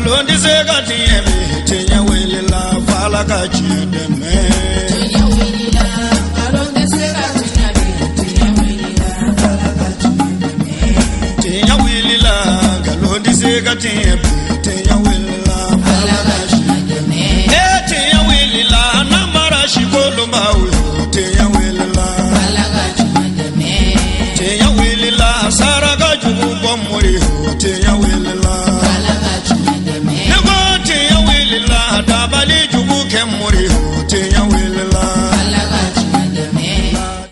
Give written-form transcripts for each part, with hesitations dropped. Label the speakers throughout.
Speaker 1: ngalon di se ka tiye me tinya wele la fala ka chide me tinya wele la ngalon di se ka tiye me tinya wele la fala ka chide me tinya wele la ngalon di se ka tiye me tinya wele la fala ka chide me tinya wele la namara shikolo mawe tinya wele la fala ka chide me tinya wele la saraka jugu bomori tinya wele la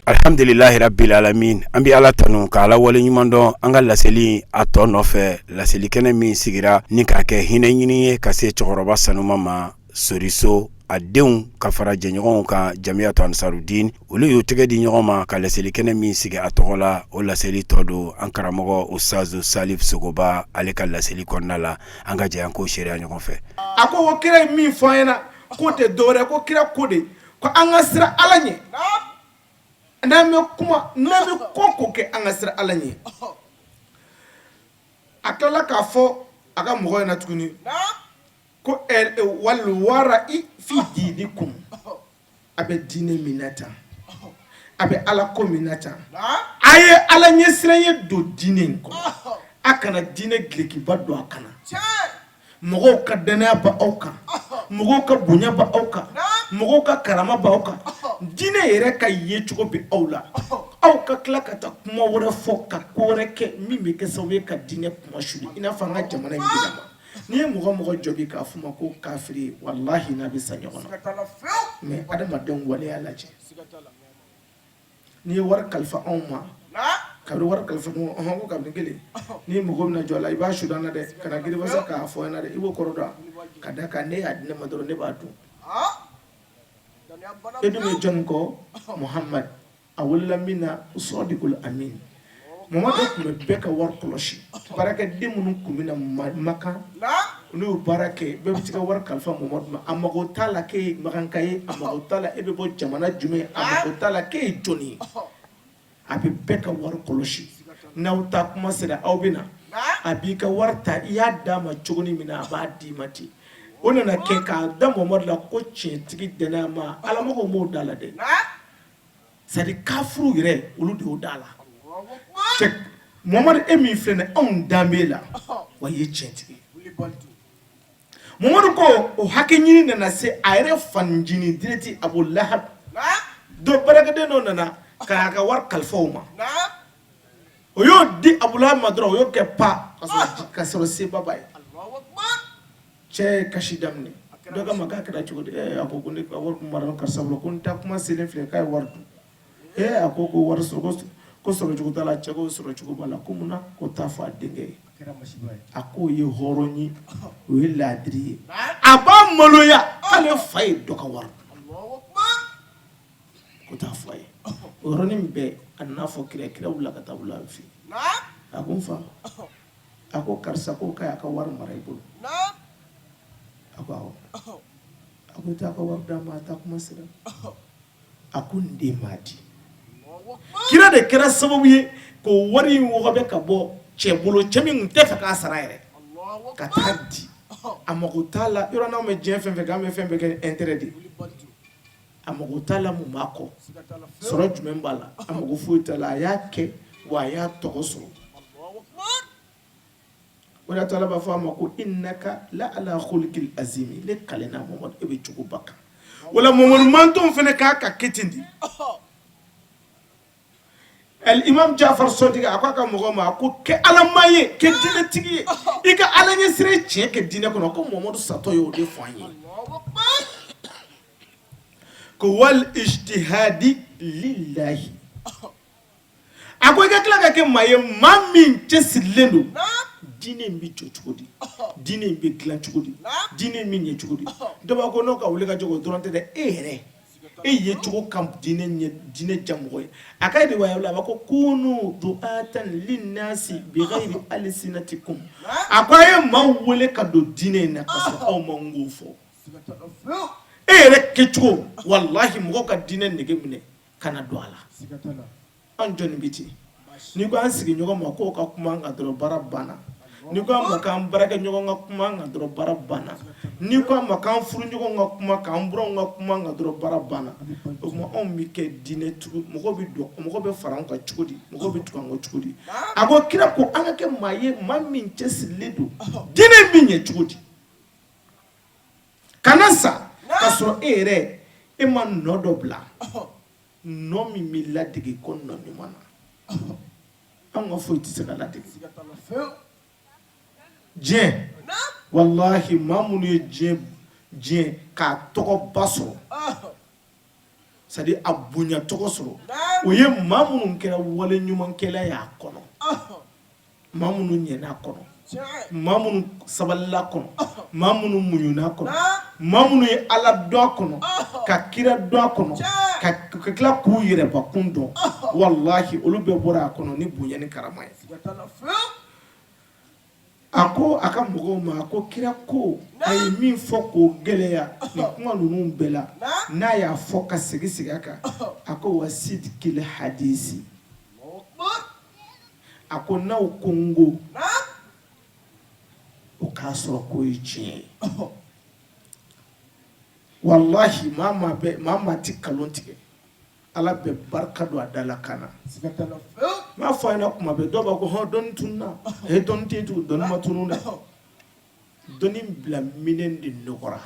Speaker 2: alhamdulillahi rabbil alamin an bi ala tanu ka ala wale ɲuman dɔn an ka laseli a tɔ nɔfɛ laseli kɛnɛ min sigira ni k'a kɛ hinɛ ɲini ye ka se cɛkɔrɔba sanuma ma soriso a denw ka fara jɛɲɔgɔnw kan jamiyatu ansarudin olu y'u tɛgɛ di ɲɔgɔn ma ka laseli kɛnɛ min sigi a tɔgɔ la o laseli tɔ don an karamɔgɔ Ustazu Salif Sogoba ale ka laseli kɔnɔna la an ka jɛ an k'o seereya ɲɔgɔn fɛ.
Speaker 3: A ko o kira ye min fɔ an ɲɛna k'o tɛ dɔwɛrɛ ko kira ko de ko an ka sira Ala ɲɛ n'an bɛ kuma n'an bɛ ko ko kɛ an ka sira Ala ɲɛ a tilala k'a fɔ a ka mɔgɔw ɲɛna tuguni ko wal wara'i fi dinikum a bɛ diinɛ min na tan a bɛ Ala ko min na tan a ye Ala ɲɛ siran ye don diinɛ in kɔnɔ a kana diinɛ gilikiba don a kana mɔgɔw ka danaya ba aw kan mɔgɔw ka bonya ba aw kan mɔgɔw ka karama ba aw kan diinɛ yɛrɛ ka ye cogo bɛ aw la aw ka tila ka taa kuma wɛrɛ fɔ ka ko wɛrɛ kɛ min bɛ kɛ sababu ye ka diinɛ kuma suli i n'a fɔ an ka jamana in bɛ ma n'i ye mɔgɔ jɔ bi k'a fɔ ma ko kafiri walahi n'a bɛ sa ɲɔgɔn na mais adamadenw waleya lajɛ n'i ye wari kalifa anw ma kabiri wari kalifa ɲɔgɔn ko kabini kelen n'i mɔgɔ bɛna jɔ a la i b'a sudan na dɛ kana girifasa k'a fɔ ɲɛna dɛ i b'o kɔrɔ dɔn ka da kan ne y'a di ne ma dɔrɔn ne b'a dun e dun bɛ jɔn kɔ Muhammad a wulila min na Sɔdikul Amin Muhammad tun bɛ bɛɛ ka wari kɔlɔsi baarakɛden minnu tun bɛ na Makan n'u y'u baara kɛ bɛɛ bɛ se ka wari kalifa Muhammad ma a mago t'a la k'e ye Makanka ye a mago t'a la e bɛ bɔ jamana jumɛn a mago t'a la k'e ye jɔn ye a bɛ bɛɛ ka wari kɔlɔsi n'aw ta kuma sera aw bɛ na a b'i ka wari ta i y'a d'a ma cogo min na a b'a d'i ma ten o nana kɛ k'a da Muhammad la ko tiɲɛtigi danaya ma Ala mɔgɔw m'o da la dɛ c'est à dire kafuru yɛrɛ olu de y'o da la cɛ Muhammad e min filɛ nin ye anw danbe la wa i ye tiɲɛtigi Muhammad ko o hakɛ ɲini nana se a yɛrɛ fanijini direct Abu Lahab dɔ baarakɛden dɔ nana k'a ka wari kalifa o ma o y'o di Abu Lahab ma dɔrɔn o y'o kɛ pa ka sɔrɔ seba ba ye cɛ ye kasi daminɛ dɔ ka ma k'a kɛra cogo di a ko ko ne ka wari kun mara karisa bolo ko n ta kuma selen filɛ k'a ye wari dun a ko wari sɔrɔ ko sɔrɔ cogo t'a la cɛ ko sɔrɔ cogo b'a la ko mun na ko t'a fɔ a denkɛ ye a k'o ye hɔrɔn ye o ye laadiri ye a b'a maloya k'ale fa ye dɔ ka wari ko t'a fɔ a ye o yɔrɔnin bɛɛ a nana fɔ kira wula ka taa wula fɛ a ko n fa a ko karisa ko k'a y'a ka wari mara i bolo a ko awɔ a ko taa ka wari d'a ma a taa kuma sera a ko n den m'a di kira de kɛra sababu ye ko wari in wɔgɔbɛ ka bɔ cɛ bolo cɛ min tun tɛ fɛ k'a sara yɛrɛ ka taa di a mago t'a la yɔrɔ n'anw bɛ diɲɛ fɛn fɛn kɛ an bɛ fɛn bɛɛ kɛ intérêt de a mago t'a la mun b'a kɔ sɔrɔ jumɛn b'a la a mago foyi t'a la a y'a kɛ wa a y'a tɔgɔ sɔrɔ o de Ala b'a fɔ a ma ko innaka la ala khuluqil azim ne kalenna Muhammad e bɛ cogo ba kan wala Muhammad mantonw fana k'a ka kɛ ten de Imam Jafar Sɔdiki a ko a ka mɔgɔw ma a ko kɛ Alama ye kɛ diinɛtigi ye i ka Ala ɲɛsira tiɲɛ kɛ diinɛ kɔnɔ ko Muhammadu satɔ y'o de fɔ an ye ko wal ijtihadi lillahi a ko i ka tila ka kɛ maa ye maa min cɛsirilen don diinɛ in bɛ jɔ cogo di diinɛ in bɛ dilan cogo di diinɛ in bɛ ɲɛ cogo di dɔ b'a ko n'o ka wuli ka jɔ o dɔrɔn tɛ dɛ e yɛrɛ e ye cogo kan diinɛ jamɔgɔ ye a ka de wa a b'a ko kunu du'atan linnasi bighayri alsinatikum a ko a ye maaw wele ka don diinɛ in na ka sɔrɔ aw ma n k'o fɔ e yɛrɛ kɛcogo wallahi mɔgɔw ka diinɛ nege minɛ kana don a la an jɔnni bɛ ten n'i ko an sigi ɲɔgɔn ma k'o ka kuma an kan dɔrɔn baara banna ni ko ma kan baraka ɲɔgɔn ka kuma nga dɔrɔn bara banna ni ko ma kan furu ɲɔgɔn ka kuma kan buranw ka kuma nga dɔrɔn bara banna o kuma anw bi kɛ diinɛ tugu mɔgɔ bi don mɔgɔ bɛ fara an kan cogo di mɔgɔ bi tugu an kan cogo di a ko kira ko an ka kɛ maa ye maa min cɛsirilen don diinɛ bi ɲɛ cogo di kana sa ka sɔrɔ e yɛrɛ e ma nɔ dɔ bila nɔ min b'i ladege ko nɔ ɲuman na an ka foyi tɛ se ka ladege diɲɛ walahi maa minnu ye diɲɛ k'a tɔgɔba sɔrɔ c'est à dire a bonya tɔgɔ sɔrɔ o ye maa minnu kɛra wale ɲumankɛla y'a kɔnɔ maa minnu ɲɛna kɔnɔ maa minnu sabalila kɔnɔ maa minnu muɲuna kɔnɔ maa minnu ye ala dɔn a kɔnɔ ka kira dɔn a kɔnɔ ka tila k'u yɛrɛbakun dɔn walahi olu bɛɛ bɔra a kɔnɔ ni bonya ni karama ye a ko a ka mɔgɔw ma a ko kira ko a ye min fɔ k'o gɛlɛya nin kuma ninnu bɛɛ la n'a y'a fɔ ka segin a kan a ko wa sidikil hadisi a ko n'aw ko n ko o k'a sɔrɔ k'o ye tiɲɛ ye walahi maa maa ti kalon tigɛ ala bɛ barika don a da la kan na m'a fɔ a ɲɛna kuma bɛɛ dɔw b'a ko hɔn dɔnni tununa dɔnni tɛ tugu dɔnni ma tunu dɛ dɔnni bila minɛn de nɔgɔra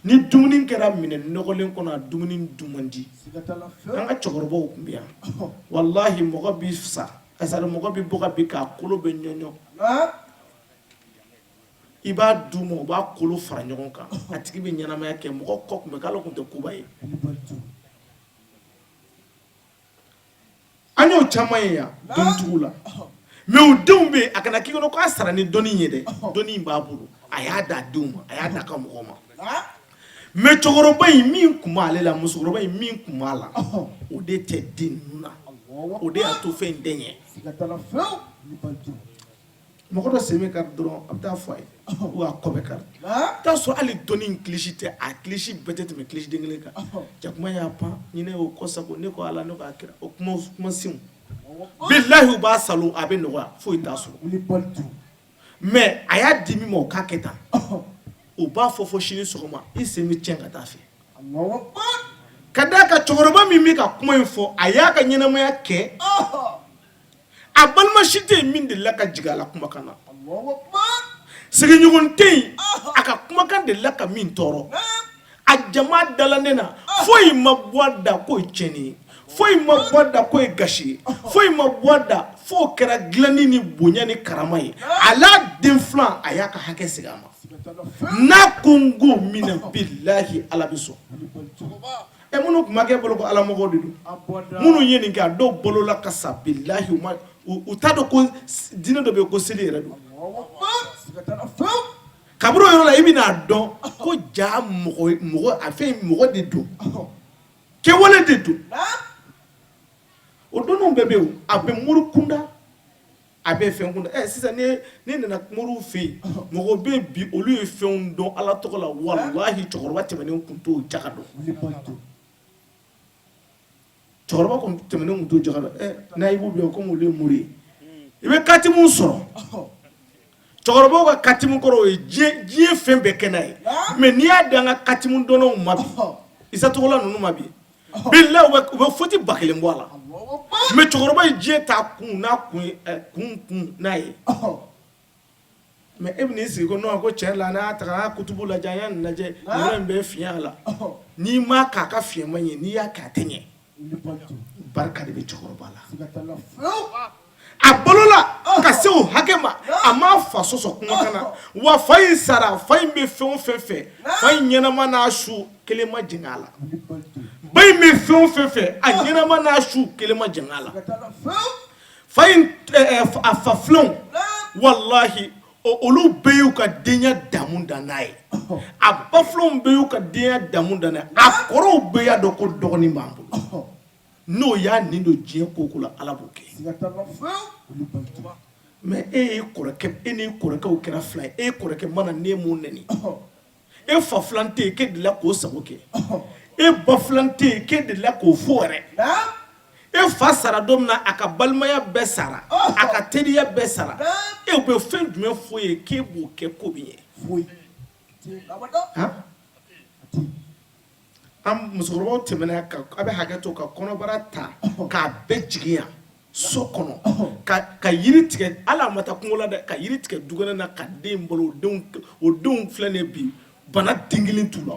Speaker 3: ni dumuni kɛra minɛn nɔgɔlen kɔnɔ a dumuni dun man di an ka cɛkɔrɔbaw tun bɛ yan walahi mɔgɔ b'i sa asari mɔgɔ b'i bɔ ka bin k'a kolo bɛ ɲɔɲɔ i b'a d'u ma u b'a kolo fara ɲɔgɔn kan a tigi bɛ ɲɛnamaya kɛ mɔgɔ kɔ tun bɛ k'ale tun tɛ koba ye an y'o caman ye yan dɔnnitigiw la mais u denw bɛ yen a kana k'i kɔnɔ k'a sara ni dɔnni ye dɛ dɔnni in b'a bolo a y'a d'a denw ma a y'a d'a ka mɔgɔw ma mais cɛkɔrɔba in min tun b'ale la musokɔrɔba in min tun b'a la o de tɛ den ninnu na o de y'a to fɛn in tɛ ɲɛ mɔgɔ dɔ sen bɛ kari dɔrɔn a bɛ taa fɔ a ye ou a kɔ bɛ kari i t'a sɔrɔ hali dɔnni in kilisi tɛ a kilisi bɛɛ tɛ tɛmɛ kilisi den kelen kan jakuma y'a pan ɲinɛ y'o kɔ sago ne ko ala ne ko a kira o kuma senw bilahi u b'a salo a bɛ nɔgɔya foyi t'a sɔrɔ mais a y'a di min ma o k'a kɛ tan o b'a fɔ sini sɔgɔma i sen bɛ tiɲɛ ka taa fɛ ka d'a kan cɛkɔrɔba min bɛ ka kuma in fɔ a y'a ka ɲɛnamaya kɛ a balima si tɛ yen min delila ka jigin a la kumakan na sigiɲɔgɔn tɛ yen a ka kumakan delila ka min tɔɔrɔ a jama dalannen na foyi ma bɔ a da k'o ye tiɲɛni ye foyi ma bɔ a da k'o ye gasi ye foyi ma bɔ a da f'o kɛra dilanni ni bonya ni karama ye a la den filan a y'a ka hakɛ segin a ma n'a ko n ko min na bilahi ala bɛ sɔn minnu tun ma kɛ bolo ko alamɔgɔw de don minnu ye nin kɛ a dɔw bolola ka sa bilahi u t'a dɔn ko diinɛ dɔ bɛ yen ko seli yɛrɛ don kaburu yɔrɔ la i bɛn'a dɔn ko ja mɔgɔ a fɛn mɔgɔ de don kɛwale de don o donniw bɛɛ bɛ yen a bɛ muru kunda a bɛ fɛn kunda sisan ne nana muru fɛ yen mɔgɔ bɛ yen bi olu ye fɛnw dɔn ala tɔgɔ la walahi cɛkɔrɔba tɛmɛnen tun t'o jaga dɔn cɛkɔrɔba kun tɛmɛnen tun t'o jaga dɔn n'a y'i bɔ komi olu ye muru ye i bɛ kati mun sɔrɔ cɛkɔrɔbaw ka kati mun kɔrɔ o ye diɲɛ fɛn bɛɛ kɛ n'a ye mais n'i y'a di an ka kati mun dɔnnaw ma bi isa tɔgɔla ninnu ma bi bilahi u bɛ foti ba kelen bɔ a la mais cɛkɔrɔba ye diɲɛ ta kun n'a kun n'a ye mais e bɛ n'i sigi ko non ko tiɲɛ la n'a y'a ta k'a kutubu lajɛ an y'a nin lajɛ yɔrɔ in bɛɛ fiɲɛ a la n'i ma k'a ka fiɲɛ man ɲɛ n'i y'a kɛ a tɛ ɲɛ barika de bɛ cɛkɔrɔba la a balola ka se o hakɛ ma a ma fa sɔsɔ kumakan na wa fa in sara fa in bɛ fɛn o fɛn fɛ fa in ɲɛnama n'a su kelen ma jigin a la ba in bɛ fɛn o fɛn fɛ a ɲɛnama n'a su kelen ma jigin a la fa in a fa filanw walahi olu bɛɛ y'u ka denya damu dan n'a ye a ba filanw bɛɛ y'u ka denya damu dan n'a ye a kɔrɔw bɛɛ y'a dɔn ko dɔgɔnin b'an bolo n'o y'a nin don diɲɛ ko la ala b'o kɛ mais e n'i kɔrɔkɛw kɛra fila ye e kɔrɔkɛ mana ne mun neni e fa filan tɛ yen k'e delila k'o sago kɛ e ba filan tɛ yen k'e delila k'o fo yɛrɛ e fa sara don min na a ka balimaya bɛɛ sara a ka teriya bɛɛ sara e bɛ fɛn jumɛn fɔ ye k'e b'o kɛ ko min ye an musokɔrɔbaw tɛmɛna a bɛ hakɛ to ka kɔnɔbara ta k'a bɛɛ jigin yan so kɔnɔ ka yiri tigɛ ala ma taa kungo la dɛ ka yiri tigɛ dukɛnɛ na ka den balo o denw filɛ ne bi bana den kelen t'u la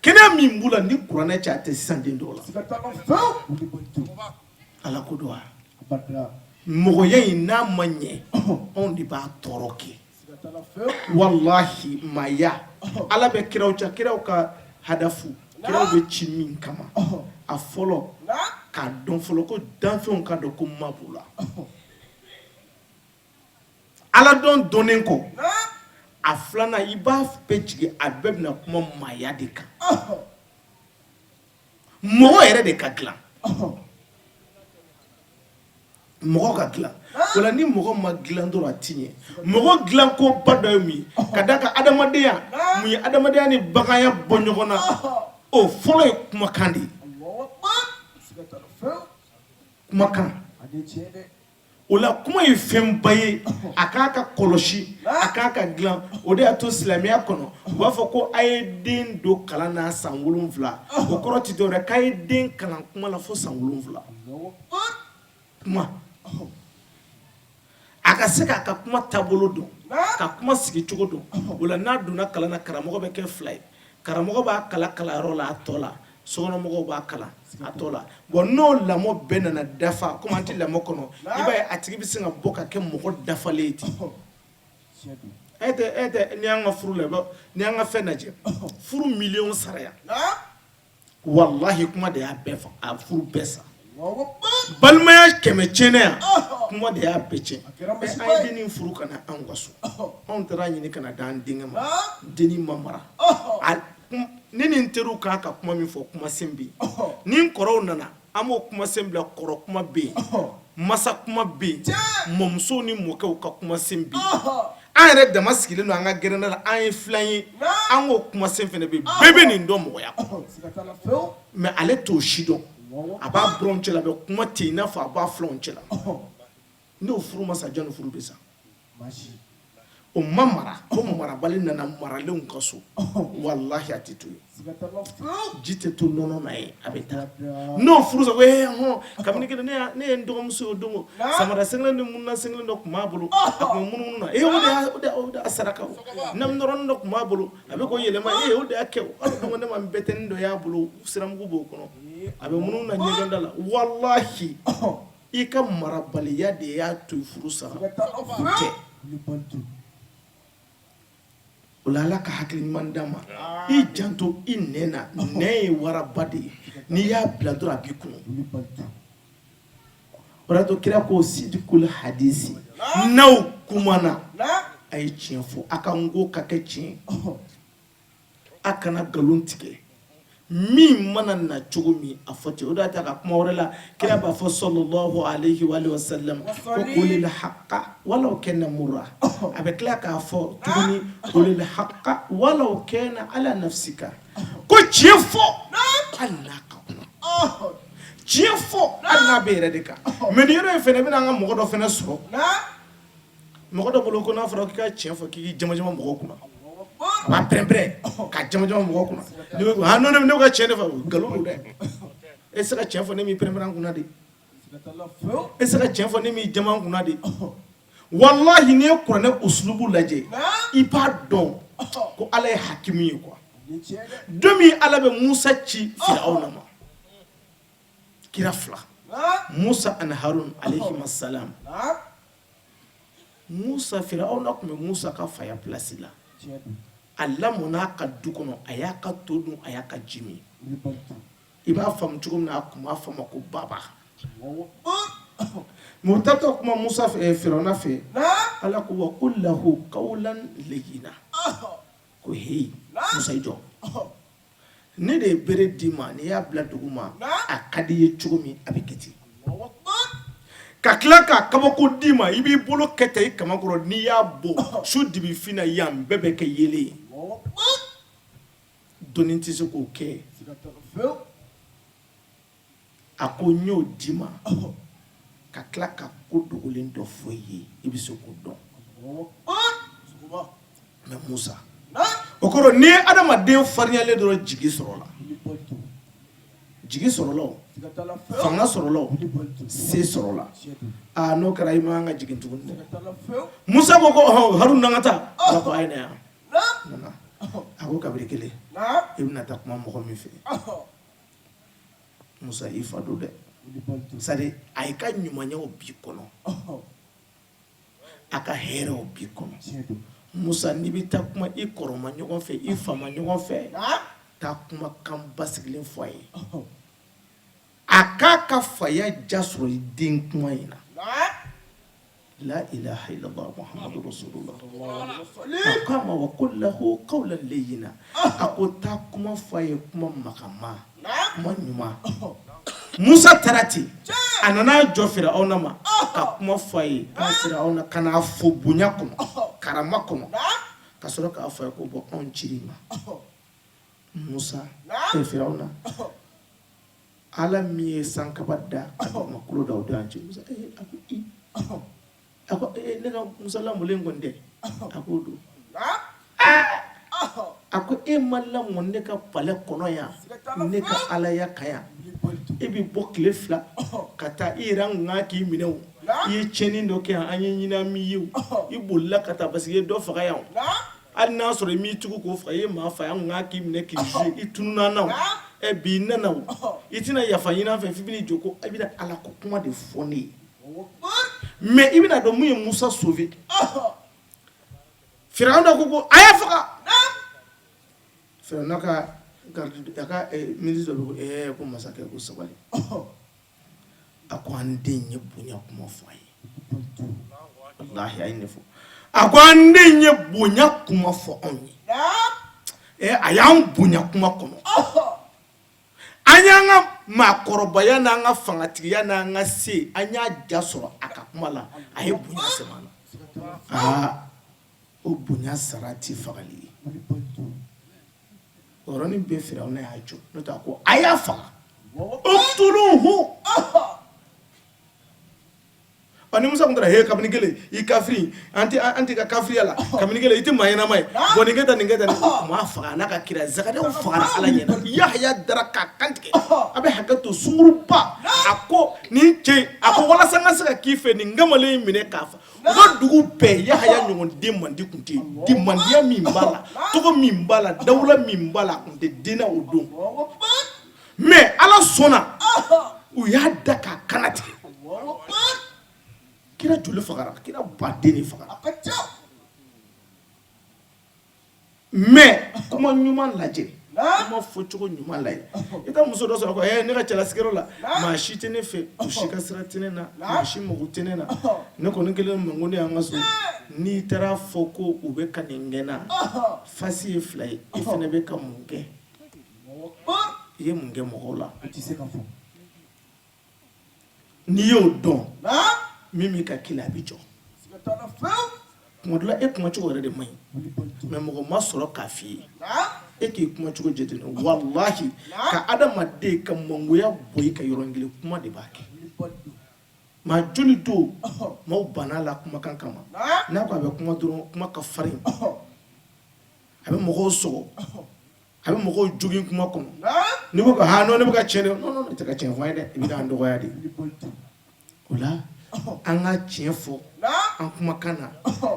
Speaker 3: kɛnɛya min b'u la ni kuranɛ cɛ a tɛ sisan den dɔw la ala ko don wa mɔgɔya in n'a ma ɲɛ anw de b'a tɔɔrɔ kɛ walahi maaya ala bɛ kiraw cɛ kiraw ka hadafu kiraw bɛ ci min kama a fɔlɔ k'a dɔn fɔlɔ ko danfɛnw ka dɔn ko ma b'u la ala dɔn dɔnnen kɔ a filanan i b'a bɛɛ jigin a bɛɛ bɛna kuma maaya de kan mɔgɔ yɛrɛ de ka dilan mɔgɔ ka dilan o la ni mɔgɔ ma dilan dɔrɔn a ti ɲɛ mɔgɔ dilan ko ba dɔ ye mun ye ka d'a kan adamadenya mun ye adamadenya ni baganya bɔ ɲɔgɔn na o fɔlɔ ye kumakan de ye kumakan o la kuma ye fɛnba ye a k'a ka kɔlɔsi a k'a ka dilan o de y'a to silamɛya kɔnɔ u b'a fɔ ko a ye den don kalan na san 7 o kɔrɔ tɛ dɔwɛrɛ k'a ye den kalan kuma la fo san 7 kuma a ka se k'a ka kuma taabolo dɔn ka kuma sigi cogo dɔn o la n'a donna kalan na karamɔgɔ bɛ kɛ 2 ye karamɔgɔ b'a kalan kalanyɔrɔ la a tɔ la sokɔnɔmɔgɔw b'a kalan a tɔ la bon n'o lamɔ bɛɛ nana dafa komi an tɛ lamɔ kɔnɔ i b'a ye a tigi bɛ se ka bɔ ka kɛ mɔgɔ dafalen ye ten e tɛ ni y'an ka furu la ni y'an ka fɛn lajɛ furu miliyɔn sara yan walahi kuma de y'a bɛɛ faga a furu bɛɛ sa balimaya kɛmɛ tiɲɛna yan kuma de y'a bɛɛ tiɲɛ an ye dennin furu ka na anw ka so anw taara ɲini ka na d'an denkɛ ma dennin ma mara ne ni n teriw kan ka kuma min fɔ kumasen bɛ yen ni n kɔrɔw nana an b'o kumasen bila kɔrɔ kuma bɛ yen masa kuma bɛ yen mɔmusow ni mɔkɛw ka kumasen bɛ yen an yɛrɛ dama sigilen don an ka gɛrɛnda la an ye filan ye an k'o kumasen fana bɛ yen bɛɛ bɛ nin dɔn mɔgɔya kɔnɔ mɛ ale t'o si dɔn a b'a buranw cɛ la a bɛ kuma ten i n'a fɔ a b'a filanw cɛ la n'o furu ma sa jɔn ni furu bɛ sa o ma mara ko marabali nana maralenw ka so walahi a tɛ to yen ji tɛ to nɔnɔ na ye a bɛ taa n'o furu sa ko hɔn kabini kelen ne ye n dɔgɔmuso ye o don samara sengelen ni munna sengelen dɔ tun b'a bolo a tun bɛ munumunu na o de y'a saraka o namunɔrɔnin dɔ tun b'a bolo a bɛ k'o yɛlɛma o de y'a kɛ o hali don ne ma n bɛtɛnin dɔ y'a bolo siramugu b'o kɔnɔ a bɛ munumunu na ɲɛgɛnda la walahi i ka marabaliya de y'a to furu sara tɛ o la ala ka hakili ɲuman d'a ma i janto i nɛn na nɛn ye waraba de ye n'i y'a bila dɔrɔn a b'i kɔnɔ o la to kira ko sidikul hadisi n'aw kumana a ye tiɲɛ fɔ a ka ngo ka kɛ tiɲɛ a kana nkalon tigɛ min mana na cogo min a fɔ ten o de y'a ta ka kuma wɛrɛ la kira b'a fɔ sallallahu alayhi wa sallam ko qulil haqqa walaw kana murra a bɛ tila k'a fɔ tuguni qulil haqqa walaw kana ala nafsika ko tiɲɛ fɔ hali n'a ka kunna tiɲɛ fɔ hali n'a bɛ yɛrɛ de kan mɛ nin yɔrɔ in fana i bɛna an ka mɔgɔ dɔ fana sɔrɔ mɔgɔ dɔ bolo ko n'a fɔra k'i ka tiɲɛ fɔ k'i jama jama mɔgɔw kunna a b'a pɛrɛn-pɛrɛn ka jama jama mɔgɔw kunna ne ko ne ka tiɲɛ de fɔ nkalon don dɛ e se ka tiɲɛ fɔ ne m'i pɛrɛn-pɛrɛn an kunna de e se ka tiɲɛ fɔ ne m'i jama an kunna de walahi n'i ye kuranɛ usulubu lajɛ i b'a dɔn ko ala ye hakimu ye quoi don min ala bɛ musa ci firawuna ma kira 2 musa ani harun alayhim assalam musa firawuna tun bɛ musa ka faya place la a lamɔna ka du kɔnɔ a y'a ka to dun a y'a ka ji min i b'a faamu cogo min na a tun b'a fɔ ma ko baba mɛ u taatɔ kuma musa firawuna fɛ ala ko wa qul lahu qawlan layyina ko heyi musa i jɔ ne de ye bere d'i ma n'i y'a bila dugu ma a ka di i ye cogo min a bɛ kɛ ten ka tila k'a kabako d'i ma i b'i bolo kɛ tan i kamakɔrɔ n'i y'a bɔ su dibi finna yan bɛɛ bɛ kɛ yelen ye dɔnni tɛ se k'o kɛ a ko n y'o d'i ma ka tila ka ko dogolen dɔ fɔ i ye i bɛ se k'o dɔn mais Musa o kɔrɔ n'i ye adamaden fariyalen dɔrɔn jigi sɔrɔ la jigi sɔrɔ la o fanga sɔrɔ la o se sɔrɔ la n'o kɛra i man kan ka jigin tuguni dɛ Musa ko ko Haruna n'an ka taa Ala ko a ye na yan nana a ko kabiri kelen i bɛna taa kuma mɔgɔ min fɛ Musa i fa don dɛ c'est à dire a y'i ka ɲumanyaw b'i kɔnɔ a ka hɛrɛw b'i kɔnɔ Musa n'i bɛ taa kuma i kɔrɔma ɲɔgɔn fɛ i fama ɲɔgɔn fɛ taa kumakan basigilen fɔ a ye a k'a ka faya ja sɔrɔ i den kuma in na la ilaha illallah muhammadu rasulullah a k'a ma wa qul lahu qawlan layyina a ko taa kuma fɔ a ye kuma makama kuma ɲuman Musa taara ten a nana jɔ Firawuna ma ka kuma fɔ a ye ka Firawuna ka n'a fo bonya kɔnɔ karama kɔnɔ ka sɔrɔ k'a fɔ a ye ko bɔn anw cir'i ma Musa Firawuna Ala min ye sankaba da ka dugukolo da o da cɛ Musa a ko ne ka Musa lamɔlen kɔni dɛ a ko don a ko e ma lamɔ ne ka palais kɔnɔ yan ne ka Alaya kan yan e bɛ bɔ tile 2 ka taa i yɛrɛ ŋa k'i minɛ o i ye tiɲɛni dɔ kɛ yan an ye ɲinɛ min ye o i bolila ka taa parce que i ye dɔ faga yan o hali n'a sɔrɔ i m'i tugu k'o faga i ye maa faga an ŋa k'i minɛ k'i jouer i tununa na o bi nana o i tɛna yafa ɲini an fɛ f'i bɛn'i jɔ ko i bɛna Ala ko kuma de fɔ ne ye mais i bɛna dɔn mun ye Musa sauver Firawuna ko a y'a faga Firawuna ka ministre dɔ bɛ ko masakɛ ko sabali a ko an den ye bonya kuma fɔ a ye wallahi a ye ne fɔ a ko an den ye bonya kuma fɔ anw ye a y'an bonya kuma kɔnɔ an y'an ka maakɔrɔbaya n'an ka fangatigiya n'an ka se an y'a ja sɔrɔ a ka kuma la a ye bonya sɛmɛ na o bonya sara ti fagali ye o yɔrɔnin bɛɛ Firawuna y'a jɔ n'o tɛ a ko a y'a faga uqtuluhu ni Musa kun taara he kabini kelen i kafiri an tɛ ka kafiriya la kabini kelen i tɛ maa ɲɛnama ye bɔn nin kɛ tan nin kɛ tan u m'a faga n'a ka kira Zakariya fagara Ala ɲɛna Yahaya dara k'a kantigɛ a bɛ hakɛ to sunguruba a ko nin cɛ a ko walasa n ka se ka k'i fɛ nin kamalen in minɛ k'a fa u ka dugu bɛɛ Yahaya ɲɔgɔn den mandi kun tɛ yen dimandiya min b'a la tɔgɔ min b'a la dawula min b'a la a kun tɛ den na o don mais Ala sɔnna u y'a da k'a kana tigɛ kira joli fagara kira baden de fagara mais kuma ɲuman lajɛ kuma fɔcogo ɲuman lajɛ i ka muso dɔ sɔrɔ ko ne ka cɛlasigiyɔrɔ la maa si tɛ ne fɛ u si ka sira tɛ ne na maa si mago tɛ ne na ne kɔni kelen ma ko ne y'an ka so n'i taara fɔ ko u bɛ ka nin kɛ na fasi ye 2 ye i fana bɛ ka mun kɛ i ye mun kɛ mɔgɔw la n'i y'o dɔn min b'i ka kila a bɛ jɔ kuma dɔ la e kumacogo yɛrɛ de man ɲi mais mɔgɔ ma sɔrɔ k'a f'i ye e k'i kumacogo jateminɛ wallahi ka adamaden ka mangoya bɔ i ka yɔrɔ kelen kuma de b'a kɛ maa joli don maaw banna la kumakan kama n'a ko a bɛ kuma dɔrɔn kuma ka farin a bɛ mɔgɔw sɔgɔ a bɛ mɔgɔw jogin kuma kɔnɔ n'i ko non ne bɛ ka tiɲɛ de non i tɛ ka tiɲɛ fɔ an ye dɛ i bɛ k'an dɔgɔya de o la an ka tiɲɛ fɔ an kumakan na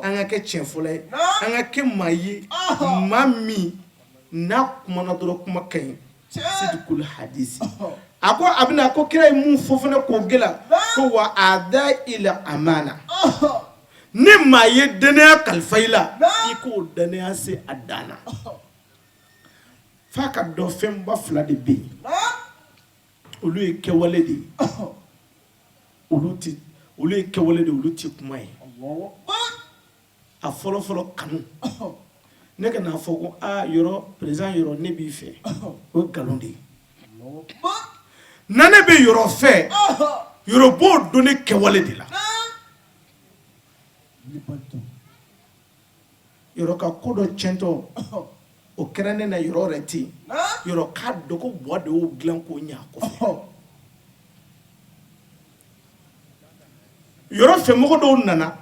Speaker 3: an ka kɛ tiɲɛ fɔla ye an ka kɛ maa ye maa min n'a kumana dɔrɔn kuma ka ɲi sidikul hadisi a ko a bɛna ko kira ye mun fɔ fana k'o gɛlɛya ko wa ada ila amana ne maa ye danaya kalifa i la i k'o danaya se a dan na f'a ka dɔn fɛnba 2 de bɛ yen olu ye kɛwale de ye olu ye kɛwale de olu tɛ kuma ye a fɔlɔ kanu ne ka n'a fɔ ko yɔrɔ président yɔrɔ ne b'i fɛ o ye nkalon de ye na ne bɛ yɔrɔ fɛ yɔrɔ b'o don ne kɛwale de la yɔrɔ ka ko dɔ tiɲɛtɔ o kɛra ne na yɔrɔ yɛrɛ tɛ yen yɔrɔ k'a dɔn ko buwa de y'o dilan k'o ɲɛ a kɔfɛ yɔrɔ fɛ mɔgɔ dɔw nana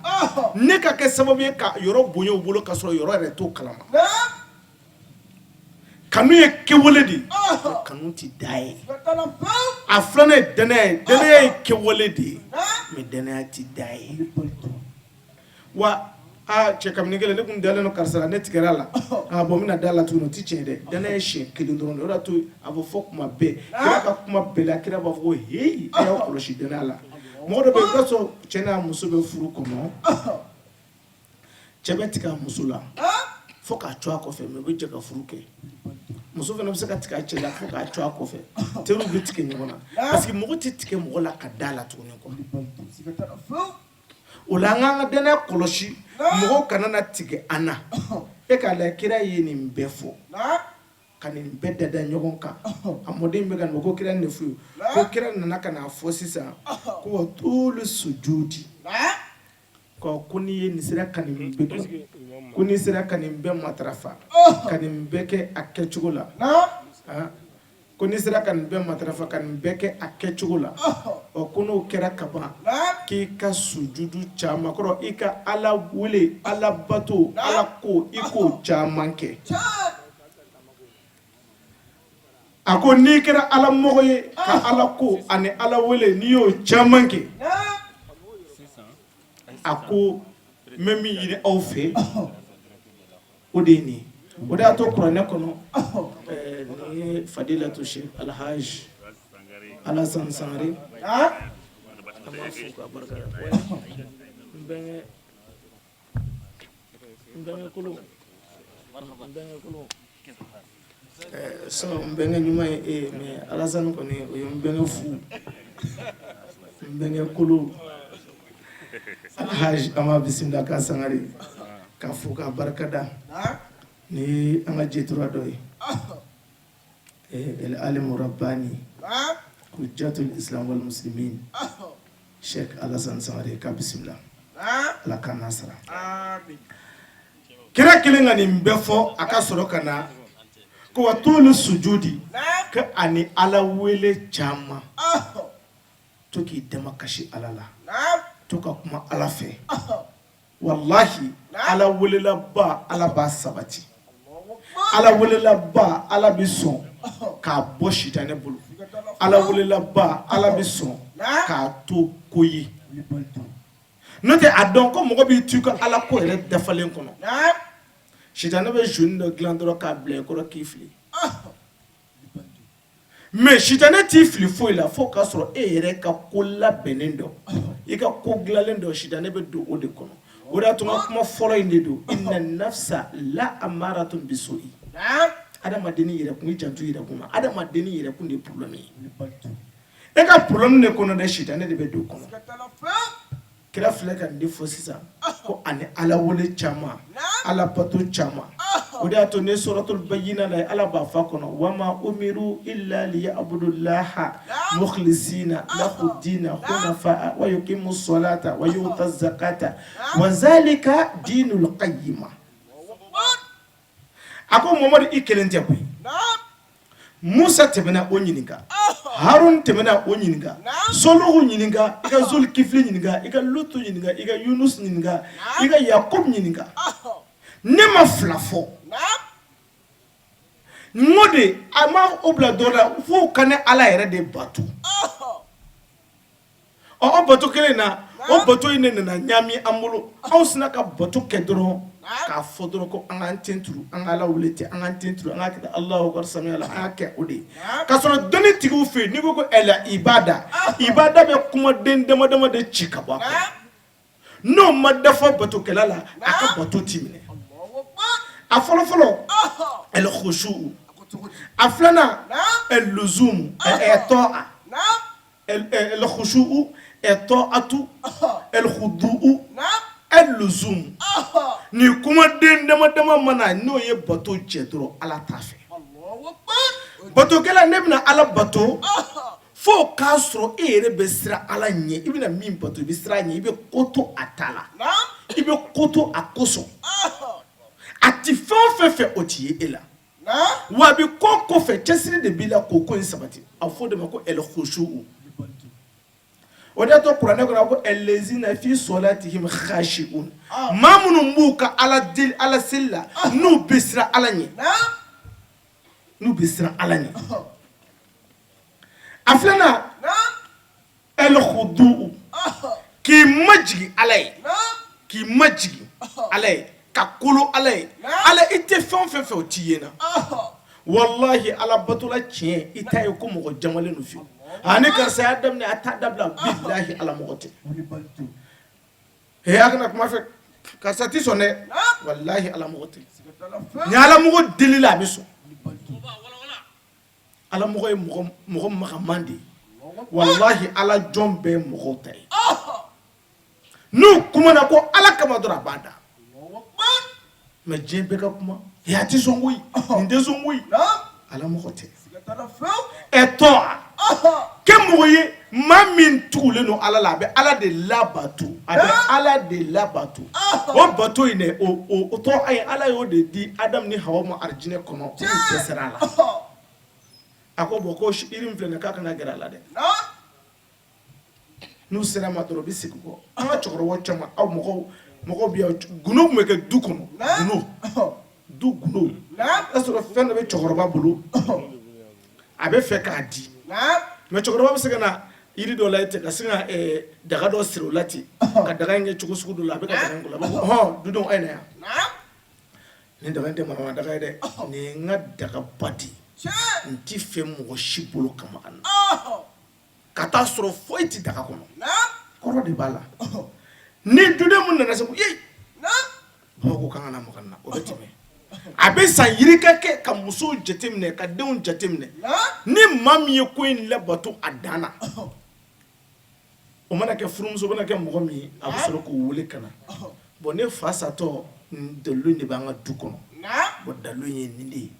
Speaker 3: ne ka kɛ sababu ye ka yɔrɔ bonya u bolo ka sɔrɔ yɔrɔ yɛrɛ t'o kalama kanu ye kɛwale de kanu ti da ye a filanan ye danaya ye danaya ye kɛwale de ye mais danaya ti da ye wa cɛ kabini kelen ne kun dalen don karisa la ne tigɛra la bon bɛna da la tuguni o ti tiɲɛ dɛ danaya ye siɲɛ kelen dɔrɔn de o de y'a to a bɛ fɔ kuma bɛɛ kira ka kuma bɛɛ la kira b'a fɔ ko heyi a y'aw kɔlɔsi danaya la mɔgɔ dɔ bɛ yen i b'a sɔrɔ cɛ n'a muso bɛ furu kɔnɔ cɛ bɛ tigɛ a muso la fo k'a to a kɔfɛ mais u bɛ jɛ ka furu kɛ muso fana bɛ se ka tigɛ a cɛ la fo k'a to a kɔfɛ teriw bɛ tigɛ ɲɔgɔn na parce que mɔgɔ tɛ tigɛ mɔgɔ la ka da la tuguni quoi o la an k'an ka danaya kɔlɔsi mɔgɔw kana na tigɛ an na e k'a lajɛ kira ye nin bɛɛ fɔ ka nin bɛɛ dada ɲɔgɔn kan a mɔden bɛ ka nin ko kira nin fɔ ye ko kira nana ka n'a fɔ sisan ko wa tulu sujudi ko n'i ye nin sera ka nin bɛɛ dɔn ko n'i sera ka nin bɛɛ matarafa ka nin bɛɛ kɛ a kɛcogo la ko n'i sera ka nin bɛɛ matarafa ka nin bɛɛ kɛ a kɛcogo la ko n'o kɛra ka ban k'i ka sujudu caman kɔrɔ i ka ala wele ala bato ala ko i k'o caman kɛ a ko n'i kɛra ala mɔgɔ ye ka ala ko ani ala wele n'i y'o caman kɛ a ko n bɛ min ɲini aw fɛ o de ye nin ye o de y'a to kuranɛ kɔnɔ nin ye fadilatu Sheikh Alhaji Alasan Sangare an b'a fo k'a barika da n bɛnkɛ kolo n bɛnkɛ ɲuman ye e mais Alasan kɔni o ye n bɛnkɛ fu n bɛnkɛ kolo Alhaji an b'a bisimila k'a Sangare k'a fo k'a barika da ni an ka jɛtura dɔ ye el alim rabbani hujjatul islam wal muslimin Sheikh Alasan Sangare k'a bisimila ala k'a nasara kira kelen ka nin bɛɛ fɔ a ka sɔrɔ ka na ko wa tulu sujudi ka ani ala wele caman to k'i dama kasi ala la to ka kuma ala fɛ wallahi ala welela ba ala b'a sabati ala welela ba ala bɛ sɔn k'a bɔ sitanɛ bolo ala welela ba ala bɛ sɔn k'a to ko ye n'o tɛ a dɔn ko mɔgɔ b'i to i ka ala ko yɛrɛ dafalen kɔnɔ sitanɛ bɛ zoni dɔ dilan dɔrɔn k'a bila i kɔrɔ k'i fili mais sitanɛ t'i fili foyi la fo k'a sɔrɔ e yɛrɛ ka ko labɛnnen dɔ i ka ko dilanlen dɔ sitanɛ bɛ don o de kɔnɔ o de y'a to n ka kuma fɔlɔ in de don inna nafsa la amaratun bisu'i adamadenni yɛrɛkun i janto i yɛrɛkun ma adamadenni yɛrɛkun de ye problème ye e ka problème de kɔnɔ dɛ sitanɛ de bɛ don o kɔnɔ kira filɛ ka nin de fɔ sisan ko ani ala wele caman ala bato caman o de y'a to ne suratul bayyina la ala b'a fɔ a kɔnɔ wama umiru illa liya'budullaha mukhlisina lahu dina hunafa wa yuqimu salata wa yu'tu zakata wa zalika dinul qayyima a ko Mamadu i kelen tɛ koyi Musa tɛmɛna o ɲininka Harun tɛmɛna o ɲininka Soluhu ɲininka i ka Zulkifli ɲininka i ka Lutu ɲininka i ka Yunus ɲininka i ka Yakub ɲininka ne ma fila fɔ n ko de a ma o bila dɔ la fo ka ne ala yɛrɛ de bato o bato kelen na o bato in ne nana ɲami an bolo anw sina ka bato kɛ dɔrɔn k'a fɔ dɔrɔn ko an k'an ten turu an ka ala wele ten an k'an ten turu an k'a kɛ Alahu akbar samiya la an k'a kɛ o de ye k'a sɔrɔ dɔnni tigiw fɛ yen n'i ko ko ɛla ibada bɛ kumaden dama dama de ci ka bɔ a kɔnɔ n'o ma dafa batokɛla la a ka bato t'i minɛ a fɔlɔ fɔlɔ el khushu a filanan el luzum ta'a el khushu ta'atu el khudu'u el luzum ni kumaden dama dama mana n'o ye bato cɛ dɔrɔn ala t'a fɛ batokɛla ne bɛna ala bato fo k'a sɔrɔ e yɛrɛ bɛ siran ala ɲɛ i bɛna min bato i bɛ siran a ɲɛ i bɛ ko to a ta la i bɛ ko to a kosɔn a ti fɛn o fɛn fɛ o ti ye e la wa a bɛ ko kɔfɛ cɛsiri de b'i la k'o ko in sabati a fɔ o de ma ko el khushu o o de to kuranɛ kɔnɔ ko allazina fi salatihim khashi'un maa minnu b'u ka ala seli la n'u bɛ siran ala ɲɛ n'u bɛ siran ala ɲɛ a filanan el khudu k'i majigi ala ye k'i majigi ala ye ka kolo ala ye ala i tɛ fɛn o fɛn fɛ o t'i ye na wallahi ala batola tiɲɛ i ta ye ko mɔgɔ jamalen do fiyewu ani karisa y'a daminɛ a t'a dabila billahi ala mɔgɔ tɛ a kana kuma fɛ karisa ti sɔn dɛ wallahi ala mɔgɔ tɛ ni ala mɔgɔ delila a bɛ sɔn ala mɔgɔ ye mɔgɔ magaman de ye wallahi ala jɔn bɛɛ ye mɔgɔw ta ye n'u kumana ko ala kama dɔrɔn a b'a da mais diɲɛ bɛɛ ka kuma a ti sɔn koyi nin tɛ sɔn koyi ala mɔgɔ tɛ tɔ kɛ mɔgɔ ye maa min tugulen don ala la a bɛ ala de labato o bato in dɛ o tɔ a ye ala y'o de di adamu ni hawa ma arijinɛ kɔnɔ k'u dɛsɛra a la a ko bɔn ko yiri min filɛ nin ye k'a kana gɛrɛ a la dɛ n'u sera ma dɔrɔn u bɛ segin kɔ an ka cɛkɔrɔbaw caman aw mɔgɔw bɛ yan gundo tun bɛ kɛ du kɔnɔ gundo o y'a sɔrɔ fɛn dɔ bɛ cɛkɔrɔba bolo a bɛ fɛ k'a di mais cɛkɔrɔba bɛ se ka na yiri dɔ la ten ka sin ka daga dɔ siri o la ten ka daga in kɛ cogo sugu dɔ la a bɛ ka daga in kɔnɔ a bɛ fɔ hɔn dudenw a ye na yan nin daga in tɛ manama daga ye dɛ nin ye n ka daga ba de n ti fɛ mɔgɔ si bolo kama a na ka taa sɔrɔ foyi tɛ daga kɔnɔ kɔrɔ de b'a la ni duden mun nana se ko ye bawo ko k'an ka na maga na o bɛ tɛmɛ a bɛ san yirika kɛ ka musow jateminɛ ka denw jateminɛ ni maa min ye ko in labato a dan na o mana kɛ furumuso mana kɛ mɔgɔ min ye a bɛ sɔrɔ k'o wele ka na bon ne fa satɔ dalilu in de b'an ka du kɔnɔ bon dalilu in ye nin de ye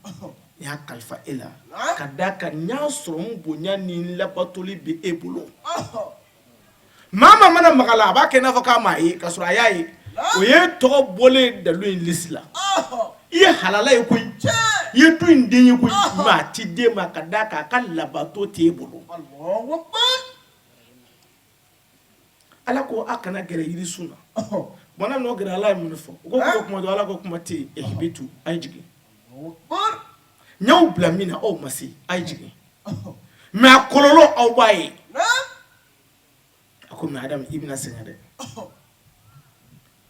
Speaker 3: n y'a kalifa e la ka d'a kan n y'a sɔrɔ n bonya ni n labatoli bɛ e bolo maa mana maga la a b'a kɛ i n'a fɔ k'a m'a ye k'a sɔrɔ a y'a ye o ye tɔgɔ bɔlen dalilu in lisi la i ye halala ye koyi i ye du in den ye koyi mais a ti den ma ka d'a kan a ka labato t'e bolo ala ko a kana gɛrɛ yirisun na bɔnna n'o gɛrɛ ala ye mun fɔ o ko kuma dɔ ala ko kuma tɛ yen ehibitu a ye jigin n y'aw bila min na aw ma se a ye jigin mais a kɔlɔlɔ aw b'a ye a ko mais adamu i bɛna sɛgɛn dɛ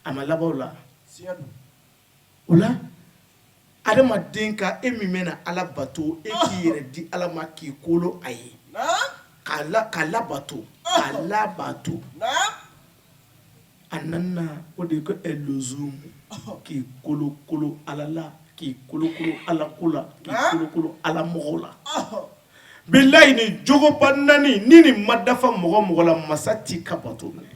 Speaker 3: a ma laban o la o la adamaden ka e min bɛna ala bato e k'i yɛrɛ di ala ma k'i kolo a ye k'a labato a nana o de ko eluzumu k'i kolo ala la k'i kolo ala ko la k'i kolo ala mɔgɔw la bilayi ni jogoba naani ni nin ma dafa mɔgɔ la masa t'i ka bato minɛ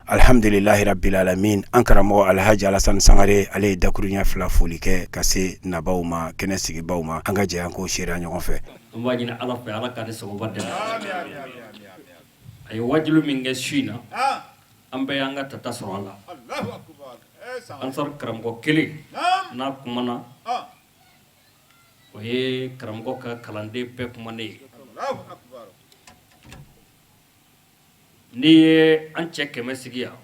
Speaker 2: alhamdulillahi rabbil alamin an karamɔgɔ alhaji alasan sangare ale ye dakuruɲɛ fila foli kɛ ka se nabaw ma kɛnɛ sigibaw ma an ka jɛ an k'o seereya ɲɔgɔn fɛ
Speaker 4: n b'a ɲini ala fɛ ala k'ale sagoba dɛmɛ a ye wajilu min kɛ su in na an bɛɛ y'an ka tata sɔrɔ a la an sɔrɔ karamɔgɔ kelen n'a kumana o ye karamɔgɔ ka kalanden bɛɛ kumanen ye n'i ye an cɛ 100 sigi yan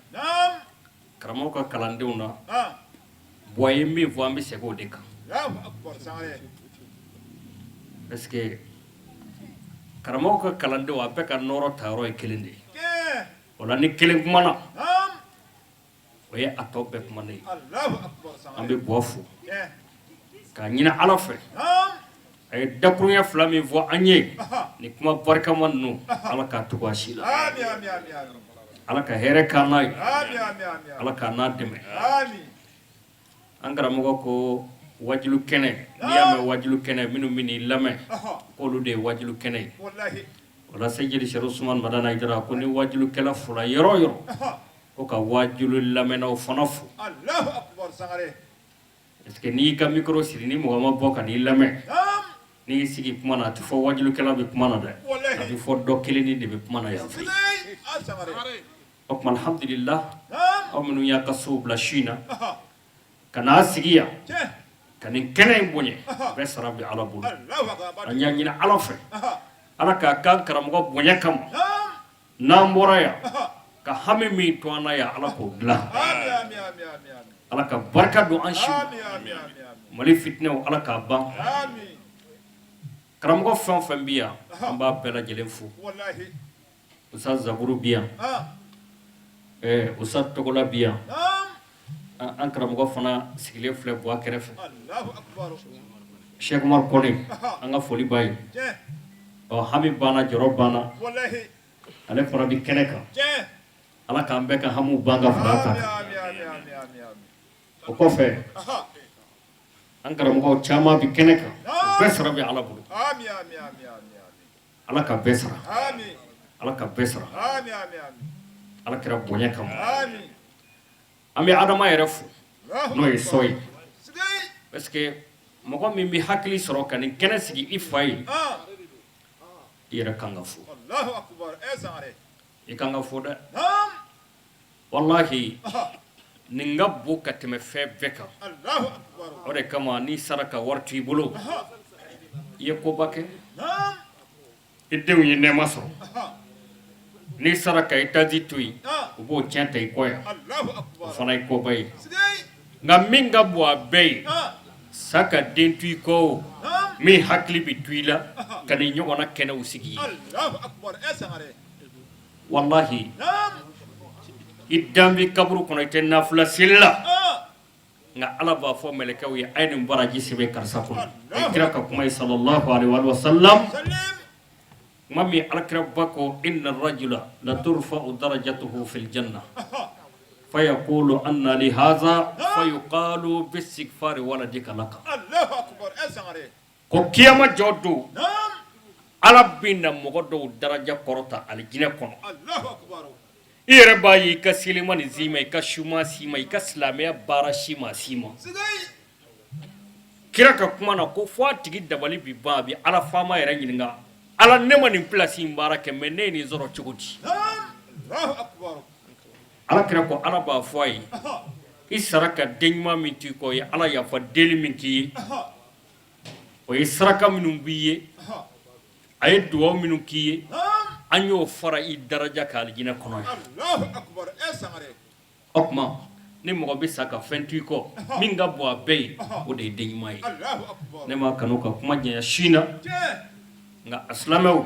Speaker 4: karamɔgɔ ka kalandenw na bon a ye min fɔ an bɛ segin o de kan parce que karamɔgɔ ka kalandenw a bɛɛ ka nɔrɔ ta yɔrɔ ye kelen de ye o la ni kelen kumana o ye a tɔ bɛɛ kumanen ye an bɛ bɔ fo k'a ɲini ala fɛ a ye dakuruɲɛ fila min fɔ an ye ni kuma barikama ninnu ala k'a tugu a si la ala ka hɛrɛ k'an n'a ye ala k'a n'a dɛmɛ an karamɔgɔ ko wajilu kɛnɛ n'i y'a mɛn wajilu kɛnɛ minnu bɛ n'i lamɛn k'olu de ye wajilu kɛnɛ ye o la sejeli sɛro sumani madana jara ko ni wajilu kɛla fɔra yɔrɔ o yɔrɔ ko ka wajilu lamɛnnaw fana fo est ce que n'i y'i ka micro siri ni mɔgɔ ma bɔ ka n'i lamɛn n'i y'i sigi kuma na a tɛ fɔ wajulukɛla bɛ kuma na dɛ a bɛ fɔ dɔ kelen de bɛ kuma na yan fɛ o tuma alhamdulillah aw minnu y'a ka sow bila su in na ka n'a sigi yan ka nin kɛnɛ in bonya bɛɛ sara bɛ ala bolo an y'a ɲini ala fɛ ala k'a kan karamɔgɔ bonya kama n'an bɔra yan ka hami min to an na yan ala k'o dilan ala ka barika don an siw mali fitinɛw ala k'a ban karamɔgɔ fɛn o fɛn bi yan an b'a bɛɛ lajɛlen fo usa zaburu bi yan usa togola bi yan an karamɔgɔ fana sigilen filɛ bɔ a kɛrɛfɛ Sheikh Umar Kone an ka foli b'a ye hami banna jɔrɔ banna ale fana bi kɛnɛ kan ala k'an bɛɛ ka hamu ban ka fara kan o kɔfɛ an karamɔgɔw caman bi kɛnɛ kan bɛɛ sara bɛ ala bolo ala ka bɛɛ sara ala ka bɛɛ sara ala kɛra bonya kama an bɛ adama yɛrɛ fo n'o ye sɔ ye parce que mɔgɔ min bɛ hakili sɔrɔ ka nin kɛnɛ sigi i fa ye i yɛrɛ kan ka fo i kan ka fo dɛ wallahi nin ka bon ka tɛmɛ fɛn bɛɛ kan o de kama n'i sara ka wari to i bolo i ye koba kɛ i denw ye nɛɛma sɔrɔ n'i sara ka i taji to yen u b'o tiɲɛ ta i kɔ yan o fana ye koba ye nka min ka bon a bɛɛ ye sa ka den to i kɔ o min hakili bɛ to i la ka nin ɲɔgɔnna kɛnɛw sigi ye wallahi i dan bɛ kaburu kɔnɔ i tɛ nafila seli la nka ala b'a fɔ mɛlɛkɛw ye a ye nin baraji sɛbɛn karisa kɔnɔ a ye kira ka kuma ye sallallahu alaihi wa sallam kuma min alakira ba ko inna rajula la turfa'u darajatuhu fil janna fa yaqulu anna li hadha fa yuqalu bistighfari waladika laka ko kiyama jodo ala binna mɔgɔ dɔw daraja kɔrɔta alijinɛ kɔnɔ i yɛrɛ b'a ye i ka selimani si ma i ka suma si ma i ka silamɛya baara si ma kira ka kuma na ko fɔ a tigi dabali bi ban a bi ala faama yɛrɛ ɲininka ala ne ma nin place in baara kɛ mais ne ye nin sɔrɔ cogo di ala kira ko ala b'a fɔ a ye i sara ka den ɲuman min t'i kɔ ye ala yafa deli min k'i ye o ye saraka minnu b'i ye a ye duwawu minnu k'i ye an y'o fara i daraja ka alijinɛ kɔnɔ ye o tuma ni mɔgɔ bɛ sa ka fɛn to i kɔ min ka bon a bɛɛ ye o de ye den ɲuman ye ne ma kanu ka kuma janya si na nka a silamɛw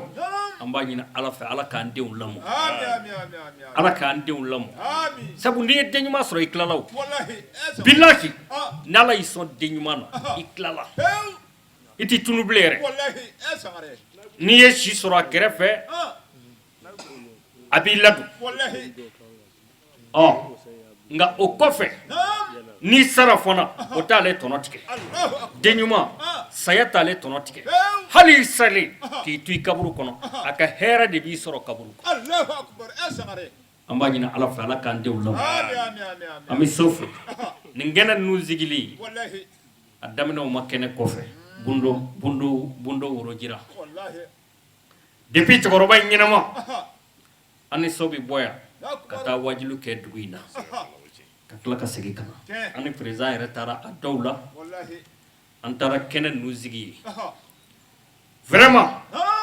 Speaker 4: an b'a ɲini ala fɛ ala k'an denw lamɔ ala k'an denw lamɔ sabu n'i ye den ɲuman sɔrɔ i tilala o bilahi n'ala y'i sɔn den ɲuman na i tilala i t'i tunu bilen yɛrɛ n'i ye si sɔrɔ a kɛrɛfɛ a b'i ladon nka o kɔfɛ n'i sara fana o t'ale tɔnɔ tigɛ den ɲuman saya t'ale tɔnɔ tigɛ hali i salen k'i to i kaburu kɔnɔ a ka hɛrɛ de b'i sɔrɔ kaburu kɔnɔ an b'a ɲini ala fɛ ala k'an denw lamɔ an bɛ so fɛ nin kɛnɛ ninnu sigili a daminɛw ma kɛnɛ kɔfɛ bundo worojira depuis cɛkɔrɔba in ɲɛnama an ni so bɛ bɔ yan ka taa wajilu kɛ dugu in na ka tila ka segin ka na an ni président yɛrɛ taara a dɔw la an taara kɛnɛ ninnu sigi ye vraiment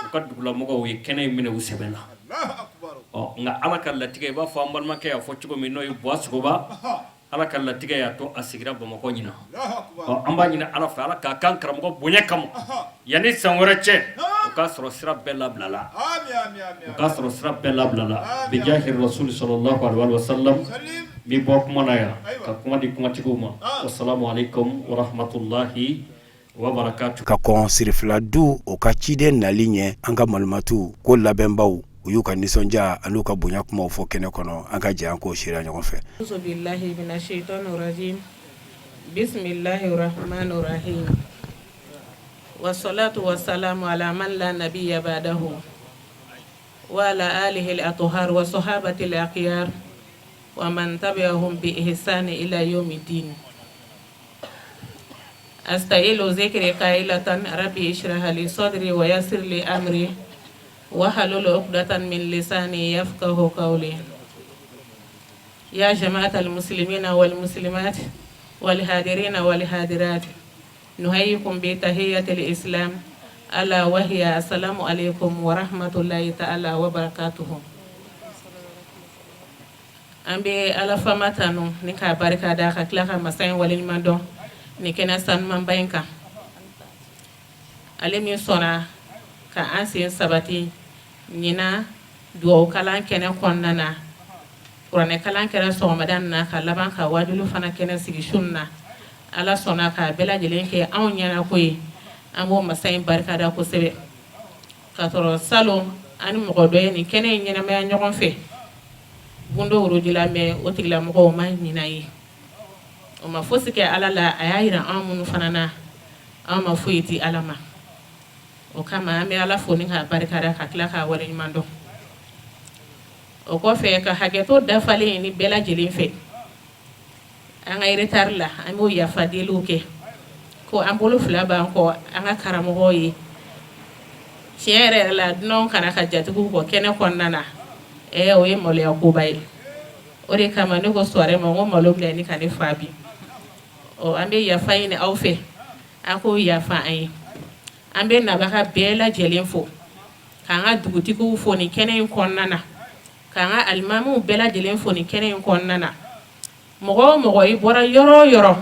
Speaker 4: u ka dugulamɔgɔw ye kɛnɛ in minɛ u sɛbɛn na nka ala ka latigɛ i b'a fɔ an balimakɛ y'a fɔ cogo min n'o ye Buwa Sogoba ala ka latigɛ y'a to a sigira Bamakɔ ɲina an b'a ɲini ala fɛ ala k'a kan karamɔgɔ bonya kama yanni san wɛrɛ cɛ u k'a sɔrɔ sira bɛɛ labilala bi jahi rasuli sallallahu alaihi wa sallam mi bɔ kuma na yan ka kuma di kumatigiw ma wassalamu alaikum wa rahmatullahi wa barakatuh
Speaker 2: ka kɔn sirifila du o ka ciden nali ɲɛ an ka malumatu ko labɛnbaw u y'u ka nisɔndiya an'u ka bonya kumaw fɔ kɛnɛ kɔnɔ an ka jɛ an k'o sira ɲɔgɔn fɛ
Speaker 5: billahi minash shaitanir rajim bismillahir rahmanir rahim wassalatu wassalamu ala man la nabiyya ba'dahu wa ala alihi al-athhar wa sahabati al-akhyar wa man tabi'ahum bi ihsan ila yawmiddin astailu zikri qailatan rabbi ishrah li sadri wa yassir li amri wahlul 'uqdatan min lisani yafqahu qawli ya jama'atal muslimina wal muslimat wal hadirina wal hadirat nuhayyikum bi tahiyyatil islam ala wa hiya assalamu alaykum wa rahmatullahi ta'ala wa barakatuh an bɛ ala fama tanu ni k'a barika da ka tila ka masa in waleɲuman dɔn ni kɛnɛ sanumanba in kan ale min sɔnna ka an sen sabati ɲina duwawu kalan kɛnɛ kɔnɔna na kuranɛ kalan kɛra sɔgɔmada na ka laban ka wajulu fana kɛnɛ sigi su na ala sɔnna ka bɛɛ lajɛlen kɛ anw ɲɛna ko ye an b'o masa in barika da kosɛbɛ ka sɔrɔ salon ani mɔgɔ dɔ ye nin kɛnɛ in ɲɛnamaya ɲɔgɔn fɛ gundo worojila mɛ o tigilamɔgɔw ma ɲina ye o ma fosi kɛ ala la a y'a yira anw minnu fana na anw ma foyi di ala ma o kama an bɛ ala fo ni k'a barika da ka tila k'a waleɲuman dɔn o kɔfɛ ka hakɛto dafalen ni bɛɛ lajɛlen fɛ an ka retard la an b'o yafadeliw kɛ ko an bolo fila b'an kɔ an ka karamɔgɔw ye tiɲɛ yɛrɛ yɛrɛ la dunanw kana ka jatigiw kɔ kɛnɛ kɔnɔna na o ye maloya koba ye o de kama ne ko soirée ma ko malo bila ni ka ne fa bi an bɛ yafa ɲini aw fɛ a k'o yafa an ye an bɛ nabaga bɛɛ lajɛlen fo k'an ka dugutigiw fo nin kɛnɛ in kɔnɔna na k'an ka alimamiw bɛɛ lajɛlen fo nin kɛnɛ in kɔnɔna na mɔgɔ o mɔgɔ i bɔra yɔrɔ o yɔrɔ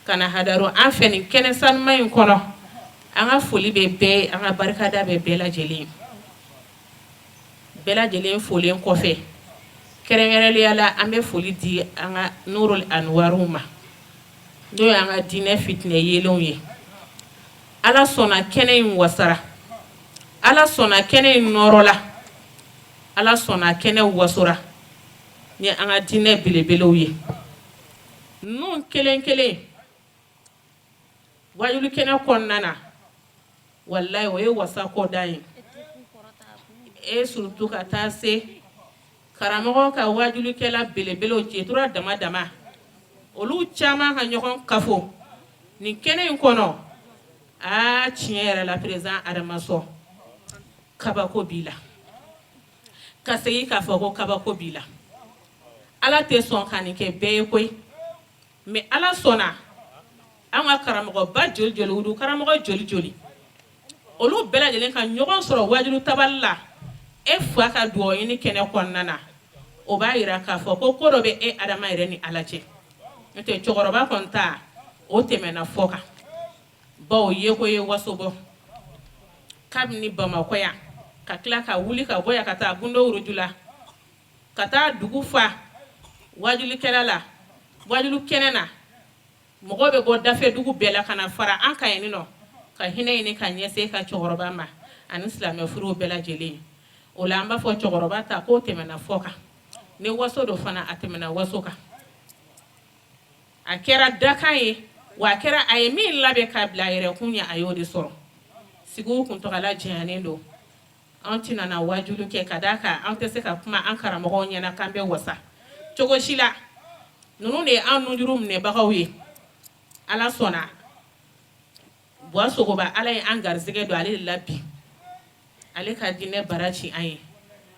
Speaker 5: ka na hadaru an fɛ nin kɛnɛ sanuman in kɔnɔ an ka foli bɛ bɛɛ an ka barikada bɛ bɛɛ lajɛlen bɛɛ lajɛlen folen kɔfɛ kɛrɛnkɛrɛnnenya la an bɛ foli di an ka nurul anwaru ma n'o ye an ka diinɛ fitinɛ yelenw ye ala sɔnna kɛnɛ in wasara ala sɔnna kɛnɛ in nɔrɔla ala sɔnna kɛnɛ wasora ni an ka diinɛ belebelew ye ninnu kelen kelen wajulu kɛnɛ kɔnɔna na wallahi o ye wasa kɔda ye surtout ka taa se karamɔgɔ ka wajulikɛla belebelew jetura dama dama olu caman ka ɲɔgɔn kafo nin kɛnɛ in kɔnɔ tiɲɛ yɛrɛ la président Adama Sɔ kabako b'i la ka segin k'a fɔ ko kabako b'i la ala tɛ sɔn ka nin kɛ bɛɛ ye koyi mais ala sɔnna an ka karamɔgɔba joli joli wudu karamɔgɔ joli joli olu bɛɛ lajɛlen ka ɲɔgɔn sɔrɔ wajulu tabali la fa ka duwawu ɲini kɛnɛ kɔnɔna na o b'a yira k'a fɔ ko ko dɔ bɛ Adama yɛrɛ ni ala cɛ n'o tɛ cɛkɔrɔba kɔni ta o tɛmɛna fɔ kan bawo ye ko ye waso bɔ kabini Bamakɔ yan ka tila ka wuli ka bɔ yan ka taa gundo worojula ka taa dugu fa wajulikɛla la wajulu kɛnɛ na mɔgɔ bɛ bɔ dafe dugu bɛɛ la ka na fara an kan yen nɔ ka hinɛ ɲini ka ɲɛsin ka cɛkɔrɔba ma ani silamɛ furuw bɛɛ lajɛlen o la an b'a fɔ cɛkɔrɔba ta k'o tɛmɛna fɔ kan ni waso do fana a tɛmɛna waso kan a kɛra dakan ye wa a kɛra a ye min labɛn ka bila a yɛrɛ kun ye a y'o de sɔrɔ sigiw kuntagala janyalen don an tɛna na wajulu kɛ ka d'a kan an tɛ se ka kuma an karamɔgɔw ɲɛna k'an bɛ wasa cogo si la ninnu de ye an nujuru minɛbagaw ye ala sɔnna buwa sogoba ala ye an garisɛgɛ don ale de la bi ale ka diinɛ bara ci an ye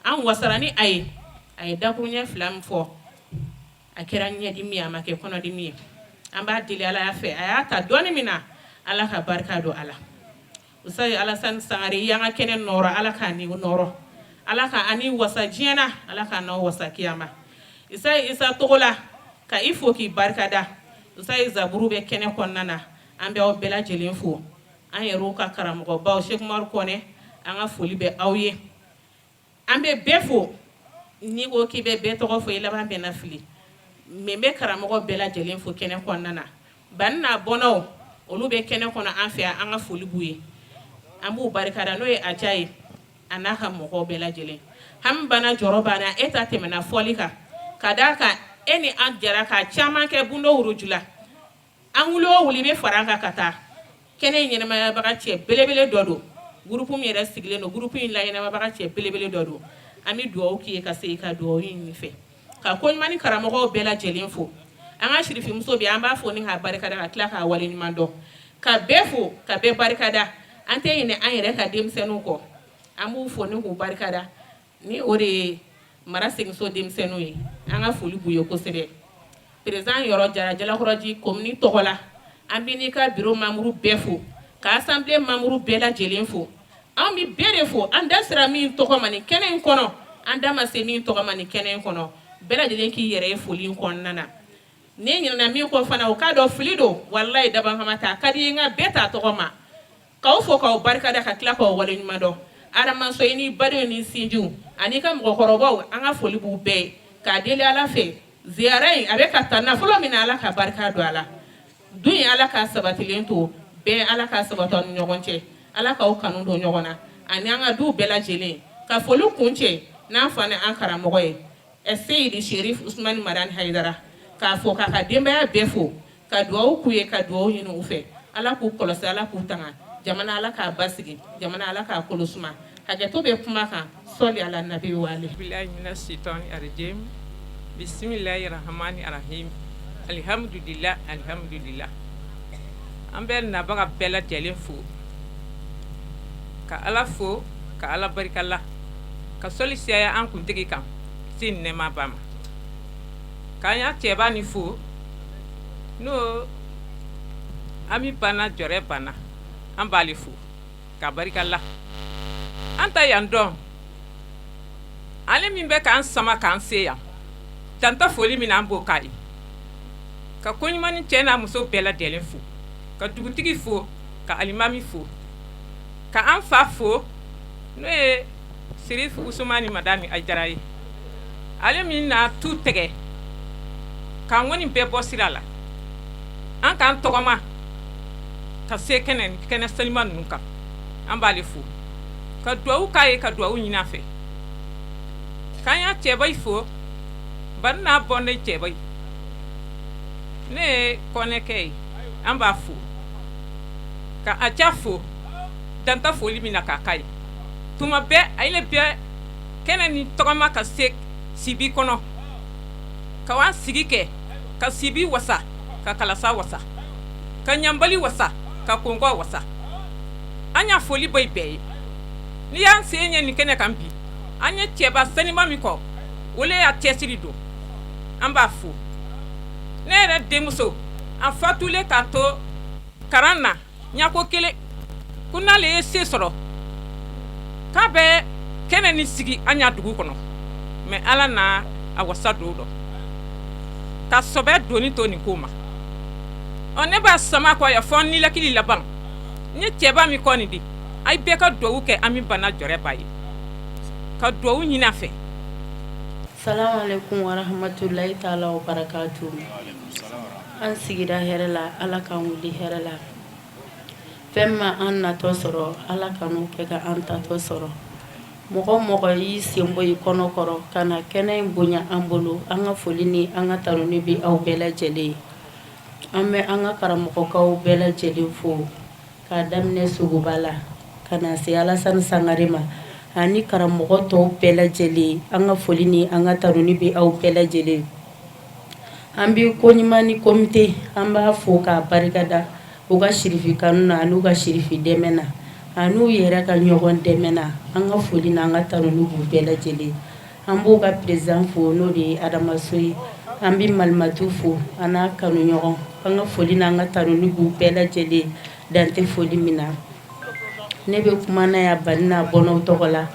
Speaker 5: an wasara ni a ye dakuruɲɛ fila min fɔ a kɛra ɲɛdimi ye a ma kɛ kɔnɔdimi ye an b'a deli ala fɛ a y'a ta dɔɔni min na ala ka barika don a la Usayi Alasani Sangare i y'an ka kɛnɛ nɔrɔ ala k'a ni nɔrɔ ala ka ani wasa diɲɛ na ala k'a n'aw wasa kiyama Usayi Isa Togola ka i fo k'i barika da Usayi Zaburu bɛ kɛnɛ kɔnɔna na an bɛ aw bɛɛ lajɛlen fo an yɛrɛw ka karamɔgɔbaw Sheikh Umaru Kɔnɛ an ka foli bɛ aw ye an bɛ bɛɛ fo n'i ko k'i bɛ bɛɛ tɔgɔ fɔ i laban bɛ na fili mais n bɛ karamɔgɔ bɛɛ lajɛlen fo kɛnɛ kɔnɔna na bani n'a bɔnnaw olu bɛ kɛnɛ kɔnɔ an fɛ yan an ka foli b'u ye an b'u barikada n'o ye Aja ye a n'a ka mɔgɔw bɛɛ lajɛlen hami bana jɔrɔ banna e ta tɛmɛna fɔli kan ka d'a kan e ni an jɛra ka caman kɛ gundo worojula an wuli o wuli bɛ fara an kan ka taa kɛnɛ in ɲɛnamayabaga cɛ belebele dɔ don groupe min yɛrɛ sigilen don groupe in la ɲɛnamayabaga cɛ belebele dɔ don an bɛ duwawu k'i ye ka se i ka duwawu ɲini fɛ ka koɲuman ni karamɔgɔw bɛɛ lajɛlen fo an ka sirifimuso bɛ an b'a fo ni k'a barikada ka tila k'a waleɲuman dɔn ka bɛɛ fo ka bɛɛ barikada an tɛ ɲinɛ an yɛrɛ ka denmisɛnninw kɔ an b'u fo ni k'u barikada ni o de ye mara seginso denmisɛnninw ye an ka foli b'u ye kosɛbɛ président yɔrɔ jara jalakɔrɔji komini tɔgɔ la an bɛ n'i ka bureau membre bɛɛ fo ka assemblée membre bɛɛ lajɛlen fo an bɛ bɛɛ de fo an da sera min tɔgɔ ma nin kɛnɛ in kɔnɔ an da ma se min tɔgɔ ma nin kɛnɛ in kɔnɔ bela jelen ki yere foli konna na ne nyina mi ko fana o ka do filido wallahi daban hamata kadi nga beta to ma ka fo ka barka da ka kla ko wala nyuma do ara man so ni bado ni sinju ani ka mo korobo anga foli bu be ka dele ala fe ziyarai abe ka tanna folo min ala ka barka do ala dunya ala ka sabatilen to be ala ka sabaton nyogonche ala ka o kanu do nyogona ani anga du bela jelen ka foli kunche na fane ankara mogoye Seydi Cherif Ousmane Madani Haidara ka fo ka dembaya befo ka duwaw kuye ka duwaw yinu ufe ala ku kolosi ala ku tanga jamana ala ka basigi jamana ala ka kolosuma haketo be kuma kan soli ala nabi wali
Speaker 6: billahi minash shaitani arrajim bismillahir rahmanir rahim alhamdulillah amber na baga bela jelen fo ka ala fo ka ala barikalla ka soli siya an kun tigi kan sin ne ma bama kanya cheba ni fo no ami bana jore bana ambali fo ka barikalla anta yandon ale min be kan sama kan seya tanta foli min ambo kai ka kunyimani chena muso bela delen fo ka dugutigi fo ka alimami fo ka anfa fo no e Cherif Ousmane Madani Haidara ale min na tu tege kan woni be bosirala an kan togoma ka se kenen saliman nunka an bale fu ka duawu kai ka duawu nyina fe kan ya chebay fo banna bonne chebay ne koneke an ba fu ka acha fu danta foli mina ka kai tuma be aile be kenen ni togoma ka se sibi kono ka wan sigike ka sibi wasa ka kalasa wasa ka nyambali wasa ka kongo wasa anya foli boy be ni yan senye ni kene kambi anya cheba sani mami ko wole ya tesiri do amba fu nere demuso an fatule ka to karana nyako kele kuna le se soro ka be kene ni sigi anya dugu kono me ala na awasa do ka sobe doni to ni koma one ba sama ko ya fon ni lakili laban ni cheba mi ko ni di ay be ka do ke ami bana jore bayi ka do nyina fe.
Speaker 7: Assalamu alaikum wa rahmatullahi ta'ala wa barakatuh. An sigira herala ala kan wuli herala femma an na to soro ala kanu ke ka an ta to soro mogo yi sembo yi kono koro kana kene bonya ambolo anga folini anga taruni bi aw bela jeli amme anga karamogo kaw bela jeli fo ka damne sugubala kana se ala san sangarima ani karamogo to bela jeli anga folini anga taruni bi aw bela jeli ambi konyimani komite amba fo ka barikada uga shirifi kanuna anu ga shirifi demena anu yera ka nyogon demena anga foli na anga tarunu bu bela jeli ambo ga president fo no de Adama Soyi ambi malmatu fo ana kanu nyogon anga foli na anga tarunu bu bela jeli dante foli mina nebe kuma na ya banna bono togola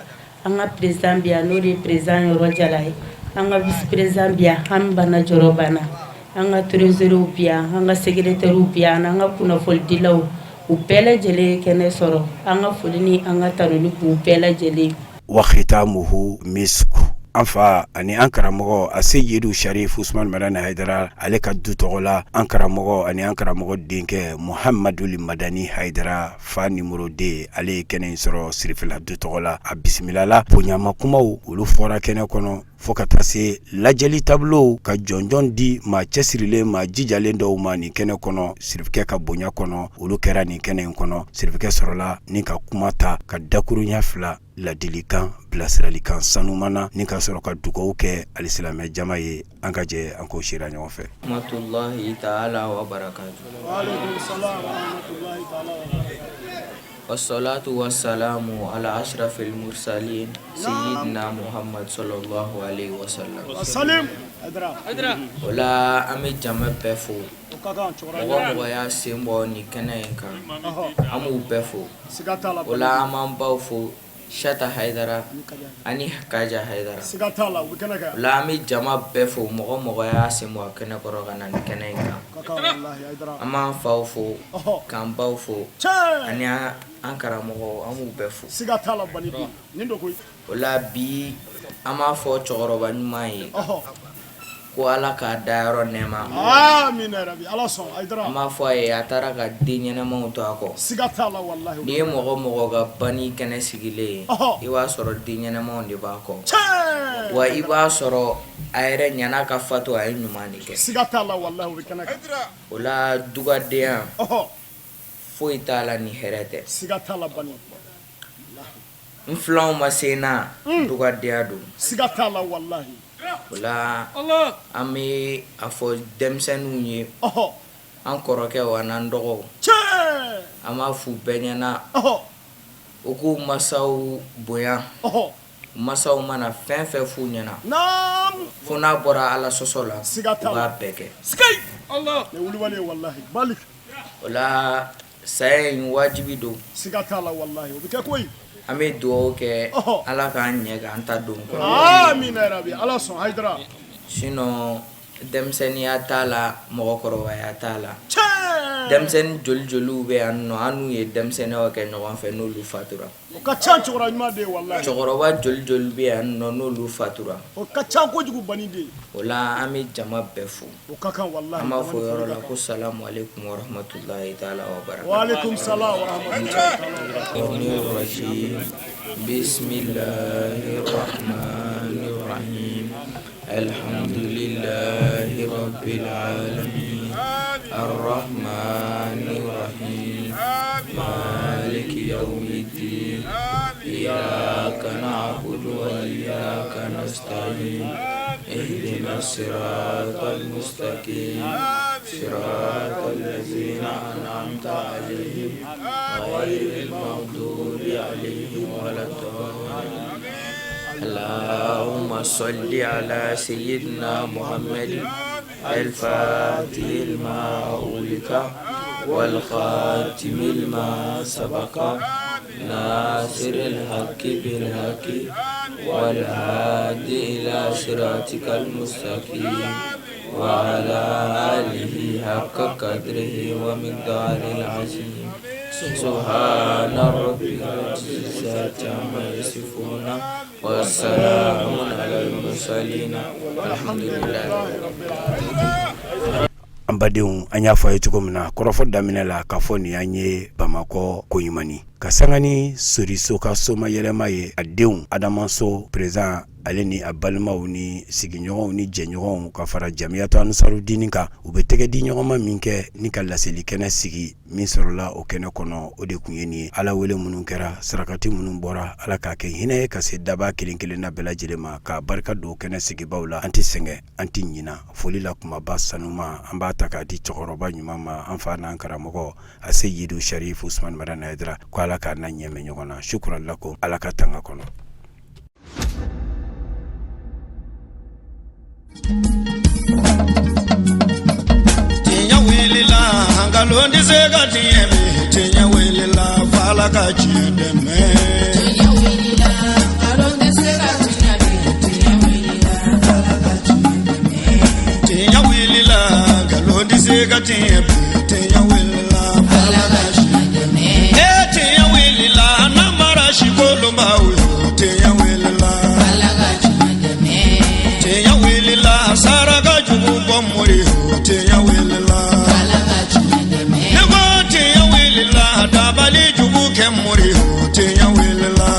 Speaker 7: anga president bia no de president Yoro Jalai anga vice president bia hamba na jorobana anga trésorier bia anga secrétaire bia anga kuna fol dilaw u bela jele kene soro anga folini anga taruni ku bela jele
Speaker 2: wa khitamuhu misku anfa ani ankaramogo Seydi Cherif Ousmane Madani Haidara ale ka du togola ankaramogo ani ankaramogo denke Muhammadul Madani Haidara fa numéro 2 ale kene soro sirifila du togola a bismillah ponyama kumaw ulu fora kene kono fokata se lajali tableau ka jonjon di ma cesirile ma jijalen do ma ni kene kono sirifike ka bonya kono ulu kera ni kene kono sirifike sorola ni ka kumata ka dakurunya fila ladilikan bilasiralikan sanumana ni ka soro ka dugawu kɛ alisilame jama ye an ka jɛ an ko shira ɲɔgɔn fɛ.
Speaker 8: rahmatullahi ta'ala wa barakatuh.
Speaker 1: Wa alaikum salam wa rahmatullahi ta'ala wa barakatuh.
Speaker 8: Wassalatu wassalamu ala ashrafil mursalin sayyidina Muhammad sallallahu alaihi wasallam.
Speaker 1: Salim adra
Speaker 8: wala ami jama bɛɛ fo mɔgɔ ya sen bɔ ni kɛnɛ in kan an b'u bɛɛ fo wala an b'an baw fo Shata Haidara ani Kaja Haidara la mi jama befo mogo ya semo kene korogana kene ka ama fawfo kan bawfo ani ankara mogo amu befo la bi ama fo chogoroba nyumai ko ala ka dairo nema
Speaker 9: amin rabbi ala son Haidara
Speaker 8: ama fo ay atara ka dinyana mo to ako
Speaker 9: sigatala wallahi
Speaker 8: ni mogo ga bani kene sigile iwa soro dinyana mo ndi bako wa iba soro ayre nyana ka fatu ay nyumani ke
Speaker 9: sigatala wallahi bikana
Speaker 8: ola duga dia fo itala ni herete
Speaker 9: sigatala bani
Speaker 8: inflaw masena duga dia do
Speaker 9: sigatala wallahi
Speaker 8: wala ami afo demsenu nye ankoro ke wana ndogo ama fu benyana oku masaw boya masaw mana fenfe fu nyana funa bora ala sosola ba beke
Speaker 9: skay Allah ne wulwale wallahi balik
Speaker 8: wala sayin wajibi do
Speaker 9: sigatala wallahi obike koy
Speaker 8: ami duo ke ala ka nyega anta dum ko
Speaker 9: amin rabbi ala son Haidara
Speaker 8: sino demseni atala mo ko ro ya tala demsen joljolu be anu ye demsene o ke no fe no lu fatura
Speaker 9: o ka chan chogora ma de wallahi
Speaker 8: chogoro wa joljol be no lu fatura
Speaker 9: o ka chan ko jugu bani de
Speaker 8: wala ami jama befu
Speaker 9: o ka kan wallahi
Speaker 8: ama fo yoro la ko assalamu alaikum wa rahmatullahi ta'ala wa barakatuh
Speaker 9: wa alaikum salam wa rahmatullahi
Speaker 8: wa barakatuh bismillahir rahmanir rahim alhamdulillahi rabbil alamin الرحمن الرحيم مالك يوم الدين إياك نعبد وإياك نستعين اهدنا الصراط المستقيم صراط الذين أنعمت عليهم غير المغضوب عليهم ولا الضالين اللهم صل على سيدنا محمد الفاتح لما أغلق والخاتم لما سبق ناصر الحق بالحق والهادي إلى صراطك المستقيم وعلى آله حق قدره ومقداره العظيم سبحان ربك رب العزة عما يصفون والسلام على المرسلين الحمد لله رب العالمين.
Speaker 2: Ambadenw an y'a fɔ a ye cogo min na kɔrɔfɔ daminɛ la k'a fɔ nin y'an ye Bamakɔ Koɲumani ka sanga ni Soriso ka soma yɛlɛma ye a denw Adamaso président ale ni a balimaw ni sigiɲɔgɔnw ni jɛɲɔgɔnw ka fara Jamiyatu Ansarudini kan u bɛ tɛgɛ di ɲɔgɔnma min kɛ ni ka laseli kɛnɛ sigi min sɔrɔla o kɛnɛ kɔnɔ o de kun ye nin ye ala wele minnu kɛra sarakati minnu bɔra ala k'a kɛ hinɛ ye ka se daba kelen kelen na bɛɛ lajɛlen ma ka barika don kɛnɛ sigibaw la an tɛ sɛgɛn an tɛ ɲina foli la kumaba sanuma an b'a ta k'a di cɛkɔrɔba ɲuman ma an fa n'an karamɔgɔ a se Yidu Sharif Usman Marana Haidara ko ala k'a na ɲɛmɛ ɲɔgɔn na shukran lakum ala ka tanga kɔnɔ.
Speaker 1: Tinya wilila hangalondi sega tieme tinya wilila fala ka chideme tinya wilila hangalondi sega tinya fala ka chideme tinya wilila hangalondi sega tinya wilila fala ka chideme tinya wilila namara shikolomba tinya wilila fala ka chideme tinya wilila saraka jubu bomori tinya wilila tinya wilila dabali jubu kemori tinya wilila